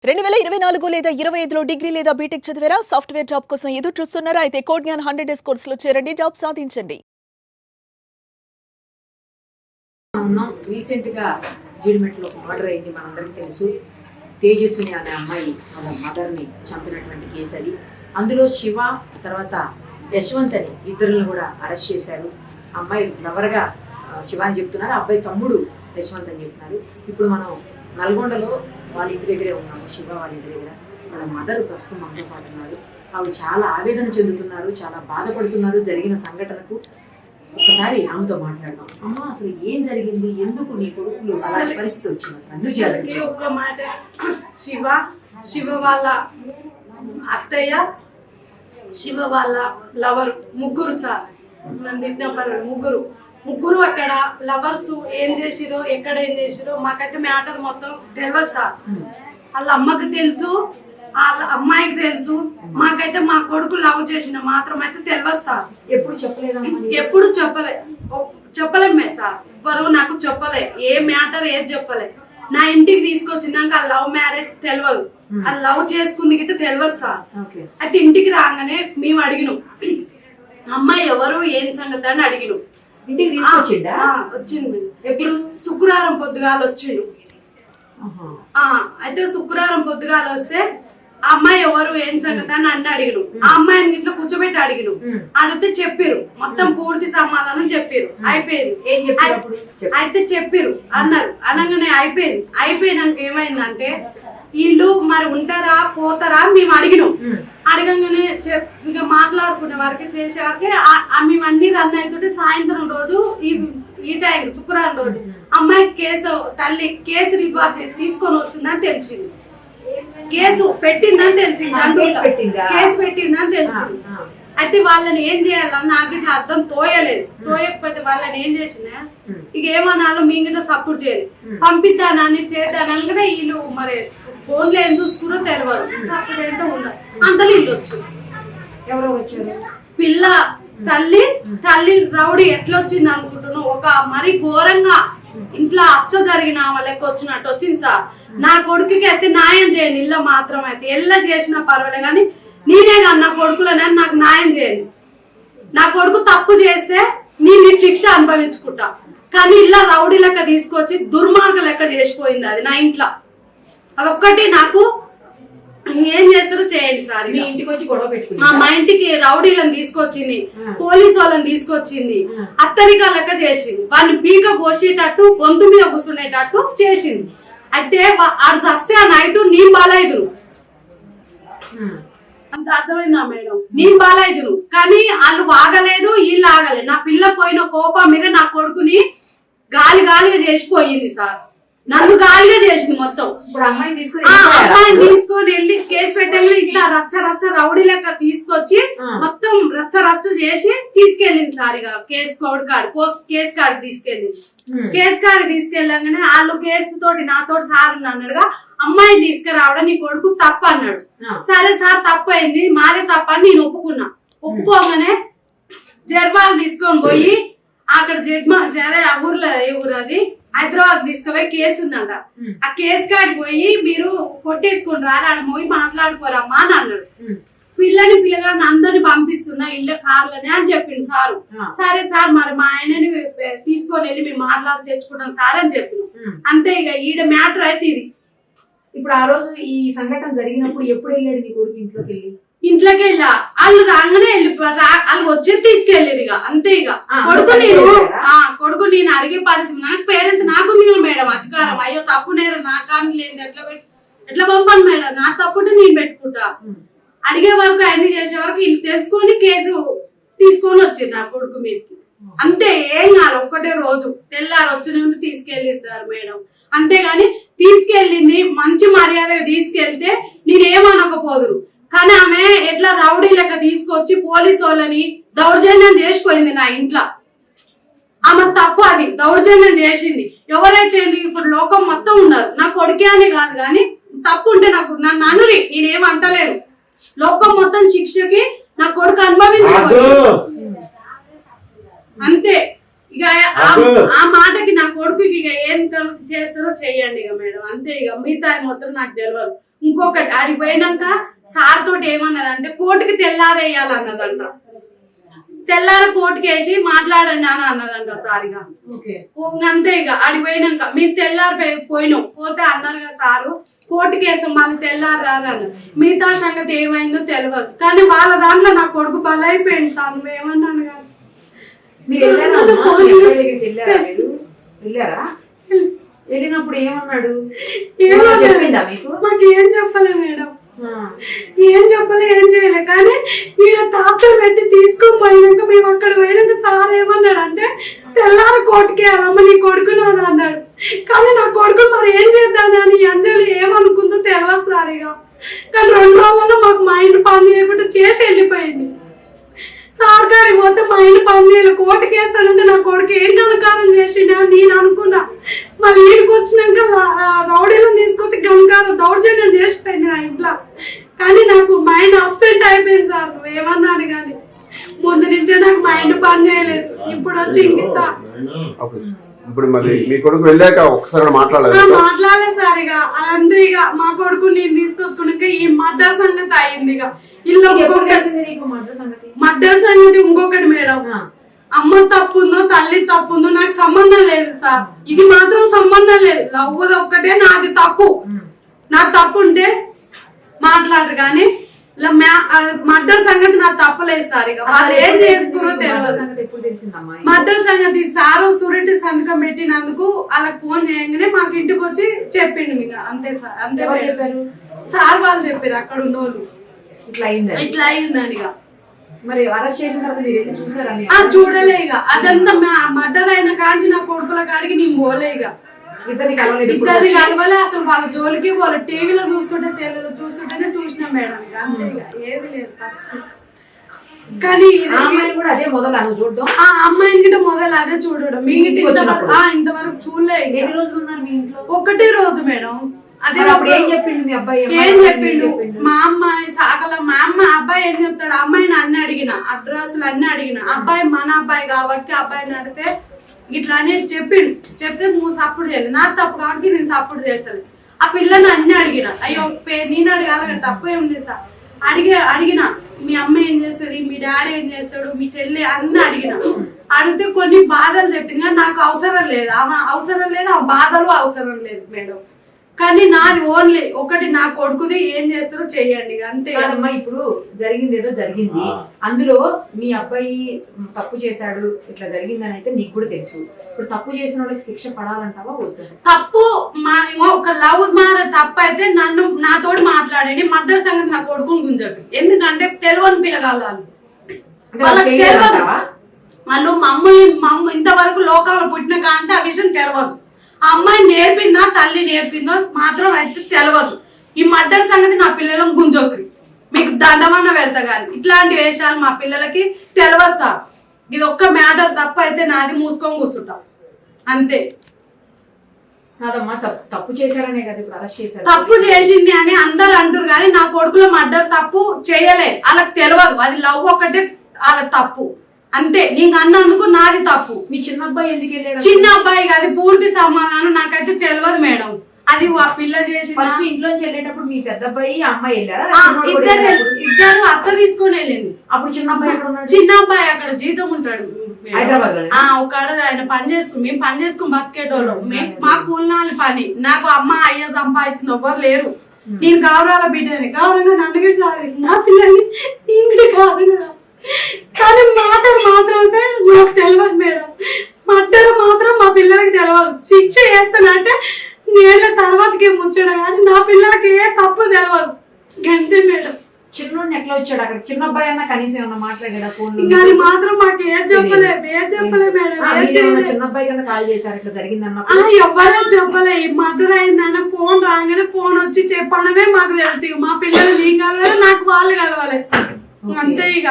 2024 లేదా 25లో డిగ్రీ లేదా బీటెక్ చదివారా? సాఫ్ట్వేర్ జాబ్ కోసం ఎదురు చూస్తున్నారా? అయితే కోడ్ జ్ఞాన్ 100 డేస్ కోర్సులో చేరండి, జాబ్ సాధించండి. రీసెంట్ గా జీడిమెట్లో మర్డర్ అయింది, మనందరికీ తెలుసు. తేజస్విని అనే అమ్మాయి వాళ్ళ మదర్ని చంపినటువంటి కేసు అది. అందులో శివ తర్వాత యశ్వంత్ అని ఇద్దరులను కూడా అరెస్ట్ చేశారు. అమ్మాయి లవర్గా శివ అని చెప్తున్నారు, అబ్బాయి తమ్ముడు యశ్వంత్ అని చెప్తున్నారు. ఇప్పుడు మనం నల్గొండలో వాళ్ళ ఇంటి దగ్గరే ఉన్నాము, శివ వాళ్ళ ఇంటి దగ్గర. వాళ్ళ మదర్ ప్రస్తుతం మనతో పాటు ఉన్నారు. వాళ్ళు చాలా ఆవేదన చెందుతున్నారు, చాలా బాధపడుతున్నారు జరిగిన సంఘటనకు. ఒకసారి ఆమెతో మాట్లాడదాం. అమ్మ, అసలు ఏం జరిగింది? ఎందుకు నీ కొడుకులు అలాంటి పరిస్థితి వచ్చింది? అసలు ఒక్క మాట, శివ వాళ్ళ అత్తయ్య, శివ వాళ్ళ లవర్ ముగ్గురు సార్, ముగ్గురు అక్కడ లవర్స్ ఏం చేసిరో, ఎక్కడ ఏం చేసిరో మాకైతే మ్యాటర్ మొత్తం తెలియదు సార్. వాళ్ళ అమ్మకి తెలుసు, వాళ్ళ అమ్మాయికి తెలుసు, మాకైతే మా కొడుకు లవ్ చేసిన మాత్రం అయితే తెలియదు సార్. ఎప్పుడు చెప్పలేమే సార్. ఎవరు నాకు చెప్పలే, ఏ మ్యాటర్ ఏది చెప్పలే. నా ఇంటికి తీసుకొచ్చినాక ఆ లవ్ మ్యారేజ్ తెలియదు, ఆ లవ్ చేసుకుంది గిట్ట తెలియదు సార్. అయితే ఇంటికి రాగానే మేము అడిగినాం, అమ్మాయి ఎవరు ఏం సంగతి అని అడిగినాం. ఇంటికి తీసుకొచ్చిండా? వచ్చింది. ఎప్పుడు? శుక్రవారం పొద్దుగాల వచ్చిండు. అయితే శుక్రవారం పొద్దుగాల వస్తే ఆ అమ్మాయి ఎవరు ఏం సంగతి అని నన్ను అడిగిను. ఆ అమ్మాయిని ఇట్లా కూర్చోబెట్టి అడిగిను. అడిగితే చెప్పిరు, మొత్తం పూర్తి సమాధానం చెప్పిరు. అయిపోయింది. అయితే చెప్పిరు అన్నారు. అనగానే అయిపోయినాక ఏమైందంటే, వీళ్ళు మరి ఉంటారా పోతారా మేము అడిగినాం. అడగంగానే ఇక మాట్లాడుకునే వరకు చేసే వరకే మేము అన్ని రన్ అవుతుంటే సాయంత్రం రోజు ఈ టైం శుక్రవారం రోజు అమ్మాయి తల్లి కేసు రిపోర్ట్ తీసుకొని వస్తుందని తెలిసింది. కేసు పెట్టిందని తెలిసింది, కేసు పెట్టిందని తెలిసింది. అయితే వాళ్ళని ఏం చేయాలని నాకు ఇట్లా అర్థం తోయకపోతే వాళ్ళని ఏం చేసినా ఇక ఏమన్నాలో మీ గిట్ట సపోర్ట్ చేయాలి, పంపిద్దానని చేద్దానని వీళ్ళు మరి ఫోన్లో ఏం చూసుకురో తెలియదు. సపోర్ట్ ఏంటో ఉండదు. అంతలో ఇల్లు వచ్చారు. ఎవరో వచ్చారు? పిల్ల తల్లి రౌడీ ఎట్లా వచ్చింది అనుకుంటున్నావు? ఒక మరి ఘోరంగా ఇంట్లో అచ్చ జరిగిన వాళ్ళకి వచ్చినట్టు వచ్చింది సార్. నా కొడుకుకి అయితే న్యాయం చేయండి, ఇళ్ళ మాత్రం అయితే ఎల్ల చేసినా పర్వాలే కానీ నేనే కాదు నా కొడుకులనే నాకు న్యాయం చేయండి. నా కొడుకు తప్పు చేస్తే నేను శిక్ష అనుభవించుకుంటా, కానీ ఇలా రౌడీ లెక్క తీసుకొచ్చి దుర్మార్గ లెక్క చేసిపోయింది అది నా ఇంట్లో. అదొక్కటి నాకు ఏం చేస్తారో చేయండి సార్. మీ ఇంటికి వచ్చి గొడవ పెట్టుకుంది, మా ఇంటికి రౌడీలను తీసుకొచ్చింది, పోలీసు వాళ్ళని తీసుకొచ్చింది, అత్తరికా లెక్క చేసింది, వాళ్ళని పీక కోసేటట్టు గొంతు మీద కూర్చునేటట్టు చేసింది. అయితే ఆడు చస్తే ఆ నైట్ నేను బాలైదును, అంత అర్థమైందా మేడం? నేను బాలైదును, కానీ వాళ్ళు ఆగలేదు, వీళ్ళు ఆగలేదు. నా పిల్ల పోయిన కోపం మీద నా కొడుకుని గాలిగా చేసిపోయింది సార్. నన్ను గాలిగా చేసింది మొత్తం. అమ్మాయిని తీసుకొని వెళ్ళి కేసు పెట్టెళ్ళి ఇట్లా రచ్చ రౌడీ లెక్క తీసుకొచ్చి మొత్తం రచ్చ చేసి తీసుకెళ్ళింది సార్. ఇక కేసు కాడికి తీసుకెళ్ళింది. కేసు కాడికి తీసుకెళ్ళగానే వాళ్ళు కేసు తోటి నాతోటి సార్ అన్నాడుగా, అమ్మాయిని తీసుకురావడం నీ కొడుకు తప్పు అన్నాడు. సరే సార్ తప్పు అయింది, మాదే తప్పు అని నేను ఒప్పుకోగానే జర్వాలు తీసుకొని పోయి అక్కడ ఆ ఊర్లో ఏ ఊరు అది హైదరాబాద్ తీసుకుపోయి కేసు ఉందంట. ఆ కేసు కాడికి పోయి మీరు కొట్టేసుకుని రాని పోయి మాట్లాడుకోరమ్మా అని అన్నాడు. పిల్లగాడిని అందరిని పంపిస్తున్నా ఇళ్ళ కార్లని అని చెప్పిండు సారు. సరే సార్ మరి మా ఆయనని తీసుకొని వెళ్ళి మేము మాట్లాడి తెచ్చుకుంటాం సార్ అని చెప్పిండు. అంతే, ఇక ఈడ మ్యాటర్ అయితే ఇది. ఇప్పుడు ఆ రోజు ఈ సంఘటన జరిగినప్పుడు ఎప్పుడు వెళ్ళాడు నీ కొడుకు ఇంట్లోకి వెళ్ళి? ఇంట్లోకి వెళ్ళా, వాళ్ళు రాగానే వాళ్ళు వచ్చేది తీసుకెళ్ళారు. ఇక అంతే. ఇక కొడుకు నేను అడిగే పరిస్థితి నాకు పేరెంట్స్ నాకు మేడం అధికారం. అయ్యో తప్పు నేరు నా కానీ లేదు, ఎట్లా పంపాను మేడం? నా తప్పుంటే నేను పెట్టుకుంటా. అడిగే వరకు అన్ని చేసే వరకు వీళ్ళు తెలుసుకొని కేసు తీసుకొని వచ్చారు నా కొడుకు మీదకి. అంతే, ఏం కాదు. ఒక్కటే రోజు తెల్లారు వచ్చిన తీసుకెళ్ళి సార్ మేడం. అంతేగాని తీసుకెళ్ళింది మంచి మర్యాదగా తీసుకెళ్తే నేనేమనకపోదురు. కానీ ఆమె ఎట్లా రౌడీ లెక్క తీసుకొచ్చి పోలీసు వాళ్ళని దౌర్జన్యం చేసిపోయింది నా ఇంట్లో. ఆమె తప్పు, అది దౌర్జన్యం చేసింది. ఎవరైతే ఇప్పుడు లోకం మొత్తం ఉన్నారు, నా కొడుకే అని కాదు కానీ తప్పు ఉంటే నాకు నన్ను అనురి, నేనేమంటలేను. లోకం మొత్తం శిక్షకి నా కొడుకు అనుభవించవచ్చు అంతే. ఇక ఆ మాటకి నా కొడుకుకి ఇక ఏం చేస్తారో చెయ్యండి ఇక మేడం, అంతే. ఇక మిగతా మొత్తం నాకు తెలియదు. ఇంకొకటి ఆడికి పోయినాక సార్ తోటి ఏమన్నదంటే కోర్టుకి తెల్లారేయాలన్నదంట. తెల్లారి కోర్టుకి వేసి మాట్లాడండి అని అన్నదంట సార్. ఇక అంతే. ఇక ఆడికి పోయినాక మీరు తెల్లారి పోయినాం పోతే అన్నారు కదా సారు కోర్టుకి వేసాం మళ్ళీ తెల్లారి రారన్న. మిగతా సంగతి ఏమైందో తెలియదు, కానీ వాళ్ళ దాంట్లో నా కొడుకు బలైపోయింది సార్. నువ్వేమన్నాను కానీ వెళ్ళినప్పుడు ఏమన్నాడు? చెప్పిందా మీకు? మాకు ఏం చెప్పలే మేడం, ఏం చెప్పలే, ఏం చేయలే. కానీ ఈయన టార్చర్ పెట్టి తీసుకొని పోయినాక మేము అక్కడ పోయినాక సార్ ఏమన్నాడు అంటే తెల్లారి కోర్టుకి వెళ్ళమ్మ నీ కొడుకున్నాను అన్నాడు. కానీ నా కొడుకు మరి ఏం చేద్దానని అంజలి ఏమనుకుందో తెలియదు సార్. ఇక కానీ 2 రోజుల్లో మాకు మైండ్ పని చేయకుండా చేసి వెళ్ళిపోయింది. సార్ గారికి పోతే మైండ్ పని చేయలేదు, కోర్టుకి వేస్తానంటే నా కొడుకు ఏం గణకారం చేసిండే నేను అనుకున్నా. మళ్ళీ ఇంటికి వచ్చినాక రౌడీలను తీసుకొచ్చి గణకారం దౌర్జన్యం చేసిపోయింది నా ఇంట్లో. కానీ నాకు మైండ్ అప్సెట్ అయిపోయింది సార్. నువ్వేమన్నాను కానీ ముందు నుంచే నాకు మైండ్ పని చేయలేదు, ఇప్పుడు వచ్చి ఇంత. ఇప్పుడు మరి మీ కొడుకు వెళ్ళాక ఒకసారి మాట్లాడలేదు సార్. ఇక అంతే. ఇక మా కొడుకు నేను తీసుకొచ్చుకున్నాక ఈ మర్డర్ సంగతి అయింది. ఇక ఇల్లు మర్డర్ సంగతి ఇంకొకటి మేడం, అమ్మ తప్పుందో తల్లి తప్పుందో నాకు సంబంధం లేదు సార్. ఇది మాత్రం సంబంధం లేదు, లవ్ ఒక్కటే నాది తప్పు. నా తప్పు ఉంటే మాట్లాడరు, కానీ మర్డర్ సంగతి నాకు తప్పలేదు సార్. ఇక వాళ్ళు ఏం చేసుకున్నారో తెలియదు. మర్డర్ సంగతి సారు సూరిటీ సంతకం పెట్టినందుకు వాళ్ళకి ఫోన్ చేయగానే మాకు ఇంటికి వచ్చి చెప్పిండు. ఇక అంతే సార్. అంతే చెప్పారు సార్, వాళ్ళు చెప్పారు అక్కడ ఉన్న వాళ్ళు ఇట్లా అయిందని. ఇక మరి అరెస్ట్ చేసిన తర్వాత మీరు చూసారా? చూడలే. ఇక అదంతా మర్డర్ అయిన కాంచి నా కొడుకుల కాడికి నేను పోలే. ఇక ఇద్దరిని కలవలే అసలు. వాళ్ళ జోలికి వాళ్ళ టీవీలో చూస్తుంటే సెల్లులో చూస్తుంటేనే చూసినాం మేడం. అంతే. ఇక ఏది లేదు పరిస్థితి. కానీ అమ్మాయిని కూడా అదే మొదలు చూడడం, ఆ అమ్మాయిని గిట్ట మొదలు అదే చూడడం. మీ ఇంటి ఇంతవరకు చూడలే. ఎన్ని రోజులు ఉన్నారు మీ ఇంట్లో? ఒకటే రోజు మేడం. అదే ఏం చెప్పిండు మీ అబ్బాయి? ఏం చెప్పిండు మా అమ్మాయి సాగల. మా అబ్బాయి ఏం చెప్తాడు, అమ్మాయిని అన్ని అడిగిన, అడ్రస్లు అన్ని అడిగిన. అబ్బాయి మన అబ్బాయి కాబట్టి అబ్బాయిని అడిగితే ఇట్లా అని చెప్పిండు. చెప్తే నువ్వు సపోర్ట్ చేయలేదు, నాకు తప్పు కాబట్టి నేను సపోర్ట్ చేస్తాను. ఆ పిల్లని అన్ని అడిగిన. అయ్యో నేను అడగాల కానీ తప్పు ఏముంది సార్. అడిగిన మీ అమ్మ ఏం చేస్తుంది, మీ డాడీ ఏం చేస్తాడు, మీ చెల్లి అన్ని అడిగిన. అడిగితే కొన్ని బాధలు చెప్పింది, కానీ నాకు అవసరం లేదు. ఆమె అవసరం లేదు, ఆ బాధలు అవసరం లేదు మేడం. కానీ నాది ఓన్లీ ఒకటి, నా కొడుకుది ఏం చేస్తారో చెయ్యండి అంతే. అమ్మా ఇప్పుడు జరిగింది ఏదో జరిగింది, అందులో మీ అబ్బాయి తప్పు చేశాడు ఇట్లా జరిగిందని అయితే నీకు కూడా తెలుసు. ఇప్పుడు తప్పు చేసిన వాళ్ళకి శిక్ష పడాలంటావా వద్దు? తప్పు ఒక లవ్ తప్పు అయితే నన్ను నాతోటి మాట్లాడండి. మర్డర్ సంగతి నా కొడుకుని గుంజకు. ఎందుకంటే తెలియని పిల్లగాళ్ళు వాళ్ళకి తెలియదు. వాళ్ళు మమ్మల్ని ఇంతవరకు లోకంలో పుట్టిన కాంచి ఆ విషయం తెలియదు. ఆ అమ్మాయి నేర్పిందా తల్లి నేర్పిందో మాత్రం అయితే తెలియదు. ఈ మర్డర్ సంగతి నా పిల్లలను గుంజోకరి, మీకు దండమన్న పెడతా కానీ ఇట్లాంటి వేషాలు మా పిల్లలకి తెలియదు సార్. ఇది ఒక్క మ్యాటర్ తప్పు అయితే నాది మూసుకొని కూర్చుంటాం అంతే. కాదమ్మా తప్పు చేశారనే కదా ఇప్పుడు అరెస్ట్ చేశారు. తప్పు చేసింది అని అందరు అంటారు కానీ నా కొడుకులో మర్డర్ తప్పు చేయలే. వాళ్ళకి తెలియదు, అది లవ్ ఒకటే వాళ్ళకి తప్పు అంతే. నీకు అన్నందుకు నాది తప్పు. మీ చిన్న అబ్బాయి ఎందుకు వెళ్ళాడు? చిన్న అబ్బాయి కాదు, పూర్తి సమాధానం నాకైతే తెలియదు మేడం. అది ఆ పిల్ల చేసి ఫస్ట్ ఇంట్లోంచి వెళ్ళేటప్పుడు మీ పెద్ద అబ్బాయి అమ్మాయి వెళ్ళారా? ఇద్దరు అత్త తీసుకొని వెళ్ళింది. అప్పుడు చిన్న అబ్బాయి ఎక్కడ ఉన్నాడు? చిన్న అబ్బాయి అక్కడ జీతం ఉంటాడు హైదరాబాద్ లో. ఒక ఆయన పని చేసుకుని మేము పని చేసుకుని బతికేటోళ్ళం. మా కూలినాలి పని. నాకు అమ్మ అయ్య సంపాదించింది ఎవ్వరు లేరు. నేను గౌరవాల బిడ్డని గౌరవంగా నన్ను సార్ నా పిల్లల్ని నీ బిడ్డ కాదు. కానీ మాటలు మాత్రం అయితే నాకు తెలియదు మేడం. మర్డర్ మాత్రం మా పిల్లలకి తెలియదు. శిక్ష చేస్తానంటే నేళ్ళ తర్వాతకి ముచ్చడం, కానీ నా పిల్లలకి ఏ తప్పు తెలియదు అంతే మేడం. చిన్నోడిని ఎట్లా వచ్చాడు అక్కడ? చిన్న అబ్బాయి అన్న కనీసం ఏమన్నా మాట్లాడా? అది మాత్రం మాకు ఏం చెప్పలే మేడం. చిన్న అబ్బాయి కన్నా కాల్ చేశారు ఇట్లా జరిగిందన్న? ఎవ్వరూ చెప్పలే. మర్డర్ అయిందన్న ఫోన్ రాగానే ఫోన్ వచ్చి చెప్పడమే మాకు తెలుసు. మా పిల్లలు నేను కలవాలి, నాకు వాళ్ళు కలవాలి అంతే. ఇక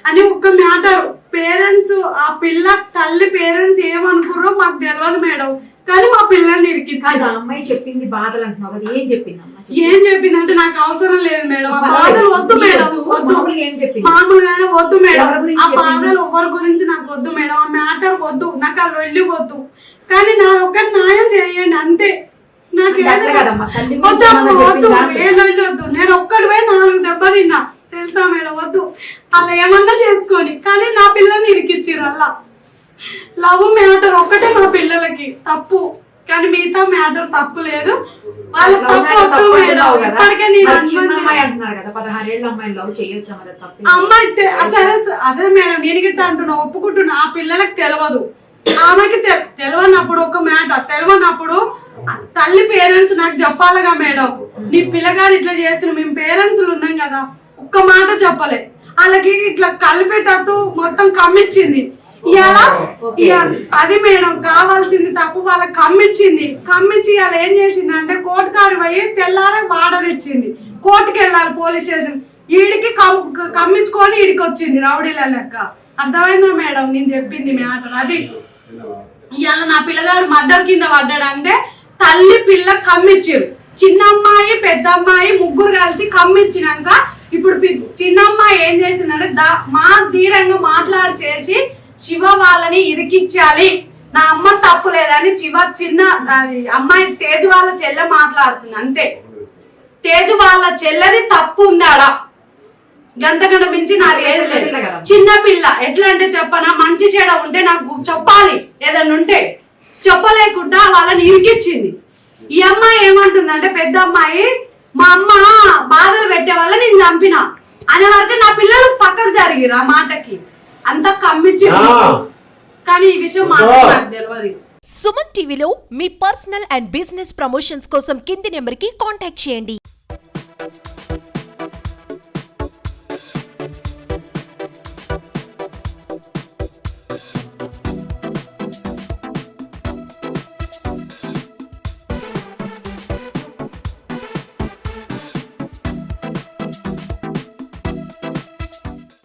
అని ఒక్క మ్యాటర్. పేరెంట్స్ ఆ పిల్ల తల్లి పేరెంట్స్ ఏమనుకుర్రో మాకు తెలియదు మేడం. కానీ మా పిల్లల్ని ఇరికించారు. అమ్మాయి చెప్పింది బాధలు అంటున్నావు కదా, ఏం చెప్పింది? ఏం చెప్పింది అంటే నాకు అవసరం లేదు మేడం, ఆ బాధలు వద్దు మేడం, వద్దు. ఏం చెప్పింది? మామూలుగానే వద్దు మేడం, ఎవరి గురించి ఆ చెప్పింది? బాధలు ఎవరి గురించి నాకు వద్దు మేడం, ఆ మ్యాటర్ వద్దు, నాకు ఆ వెళ్ళి వద్దు, కానీ నా ఒక్కటి న్యాయం చేయండి అంతే. నాకు అంటే అట్లా కాదమ్మా, తల్లి గురించి వద్దు, ఏమన్నా వద్దు, చెప్పిందా? ఏ లొల్లి వద్దు. నేను ఒక్కడి పోయి 4 దెబ్బ తిన్నా తెలుసా మేడం, వద్దు. అలా ఏమన్నా చేసుకొని, కానీ నా పిల్లల్ని ఇరికిచ్చిర్రు. అలా లవ్ మ్యాటర్ ఒక్కటే మా పిల్లలకి తప్పు, కానీ మిగతా మ్యాటర్ తప్పు లేదు. వాళ్ళ తప్పు వద్దు మేడం. ఇప్పటికే నేను అమ్మాయి అంటున్నారు కదా, 16 ఏళ్ళ అమ్మాయిని లవ్ చేయొచ్చా మరి? తప్పు అమ్మాయి సరే అదే మేడం, నేను గిట్ట అంటున్నా, ఒప్పుకుంటున్నా. ఆ పిల్లలకు తెలియదు, ఆమెకి తెలియనప్పుడు ఒక మ్యాటర్ తెలియనప్పుడు తల్లి పేరెంట్స్ నాకు చెప్పాలిగా మేడం, నీ పిల్లగాడు ఇట్లా చేసిన, మేము పేరెంట్స్ ఉన్నాం కదా, ఒక్క మాట చెప్పలే. వాళ్ళకి ఇట్లా కలిపేటట్టు మొత్తం కమ్మిచ్చింది. అది మేడం కావాల్సింది తప్పు, వాళ్ళకి కమ్మిచ్చి వాళ్ళు ఏం చేసింది అంటే కోర్టు కాడి పోయి తెల్లారే ఆర్డర్ ఇచ్చింది, కోర్టుకి వెళ్ళాలి పోలీస్ స్టేషన్. ఈడికి కమ్మించుకొని ఈడికి వచ్చింది రౌడీల లెక్క. అర్థమైందా మేడం నేను చెప్పింది మ్యాటర్ అది. ఇవాళ నా పిల్లగాడు మర్డర్ కింద పడ్డాడంటే తల్లి పిల్ల కమ్మిచ్చారు. చిన్నమ్మాయి పెద్దమ్మాయి ముగ్గురు కలిసి కమ్మిచ్చినాక ఇప్పుడు చిన్నమ్మాయి ఏం చేసిందంటే మా ధీరంగా మాట్లాడి చేసి శివ వాళ్ళని ఇరికిచ్చాలి, నా అమ్మ తప్పు లేదని చిన్న అమ్మాయి తేజు వాళ్ళ చెల్లె మాట్లాడుతుంది అంతే. తేజు వాళ్ళ చెల్లెది తప్పు ఉందాడా, గంటగంట మించి నాకు ఏది లేదు. చిన్న పిల్ల ఎట్లా అంటే చెప్పనా, మంచి చెడ ఉంటే నాకు చెప్పాలి, ఏదన్నా ఉంటే చెప్పలేకుండా వాళ్ళని ఇరికిచ్చింది. ఈ అమ్మాయి ఏమంటుందంటే పెద్ద అమ్మాయి, మా అమ్మ బాధలు పెట్టే వల్ల నేను చంపిన అనే వరకు నా పిల్లలు పక్కకు జరిగిరు. ఆ మాటకి అంతా కమ్మించి, కానీ ఈ విషయం మాత్రం నాకు తెలియదు. సుమన్ టీవీలో మీ పర్సనల్ అండ్ బిజినెస్ ప్రమోషన్స్ కోసం కింది నెంబర్కి కాంటాక్ట్ చేయండి.